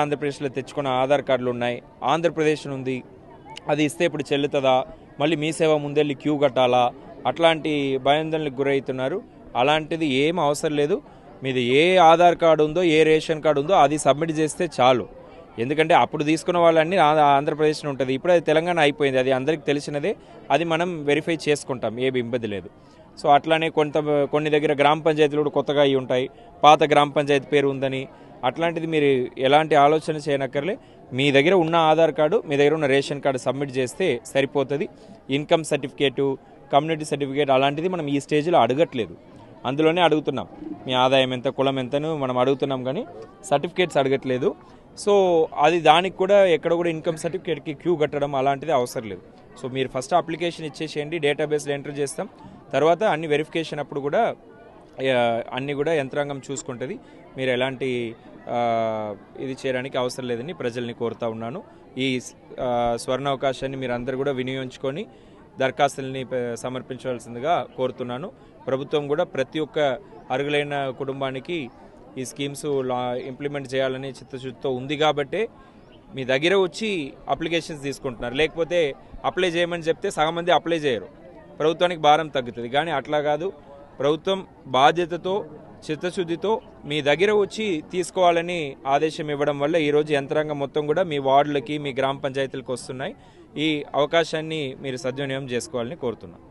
ఆంధ్రప్రదేశ్లో తెచ్చుకున్న ఆధార్ కార్డులు ఉన్నాయి, ఆంధ్రప్రదేశ్ ఉంది, అది ఇస్తే ఇప్పుడు చెల్లుతుందా, మళ్ళీ మీ సేవ ముందెళ్ళి క్యూ కట్టాలా, అట్లాంటి భయాందోళనకు గురవుతున్నారు. అలాంటిది ఏం అవసరం లేదు. మీది ఏ ఆధార్ కార్డు ఉందో, ఏ రేషన్ కార్డు ఉందో అది సబ్మిట్ చేస్తే చాలు. ఎందుకంటే అప్పుడు తీసుకున్న వాళ్ళన్నీ ఆంధ్రప్రదేశ్లో ఉంటుంది, ఇప్పుడు అది తెలంగాణ అయిపోయింది, అది అందరికీ తెలిసినదే. అది మనం వెరిఫై చేసుకుంటాం, ఏమి ఇబ్బంది లేదు. సో అట్లానే కొన్ని దగ్గర గ్రామ పంచాయతీలు కూడా కొత్తగా అయి ఉంటాయి, పాత గ్రామ పంచాయతీ పేరు ఉందని. అట్లాంటిది మీరు ఎలాంటి ఆలోచన చేయనక్కర్లే. మీ దగ్గర ఉన్న ఆధార్ కార్డు, మీ దగ్గర ఉన్న రేషన్ కార్డు సబ్మిట్ చేస్తే సరిపోతుంది. ఇన్కమ్ సర్టిఫికేటు, కమ్యూనిటీ సర్టిఫికేట్ అలాంటిది మనం ఈ స్టేజ్లో అడగట్లేదు, అందులోనే అడుగుతున్నాం. మీ ఆదాయం ఎంత, కులం ఎంతను మనం అడుగుతున్నాం, కానీ సర్టిఫికేట్స్ అడగట్లేదు. సో అది దానికి కూడా ఎక్కడ కూడా ఇన్కమ్ సర్టిఫికేట్కి క్యూ కట్టడం అలాంటిది అవసరం లేదు. సో మీరు ఫస్ట్ అప్లికేషన్ ఇచ్చేసేయండి, డేటాబేస్లో ఎంటర్ చేస్తాం. తర్వాత అన్ని వెరిఫికేషన్ అప్పుడు కూడా అన్నీ కూడా యంత్రాంగం చూసుకుంటుంది. మీరు ఎలాంటి ఇది చేయడానికి అవసరం లేదని ప్రజల్ని కోరుతా ఉన్నాను. ఈ స్వర్ణ అవకాశాన్ని మీరు అందరూ కూడా వినియోగించుకొని దరఖాస్తుల్ని సమర్పించవలసిందిగా కోరుతున్నాను. ప్రభుత్వం కూడా ప్రతి ఒక్క అర్హులైన కుటుంబానికి ఈ స్కీమ్స్ ఇంప్లిమెంట్ చేయాలని చిత్తశుద్ధితో ఉంది కాబట్టే మీ దగ్గర వచ్చి అప్లికేషన్స్ తీసుకుంటున్నారు. లేకపోతే అప్లై చేయమని చెప్తే సగం మంది అప్లై చేయరు, ప్రభుత్వానికి భారం తగ్గుతుంది. కానీ అట్లా కాదు, ప్రభుత్వం బాధ్యతతో చిత్తశుద్ధితో మీ దగ్గర వచ్చి తీసుకోవాలని ఆదేశం ఇవ్వడం వల్ల ఈరోజు యంత్రాంగం మొత్తం కూడా మీ వార్డులకి, మీ గ్రామ పంచాయతీలకు వస్తున్నాయి. ఈ అవకాశాన్ని మీరు సద్వినియోగం చేసుకోవాలని కోరుతున్నాను.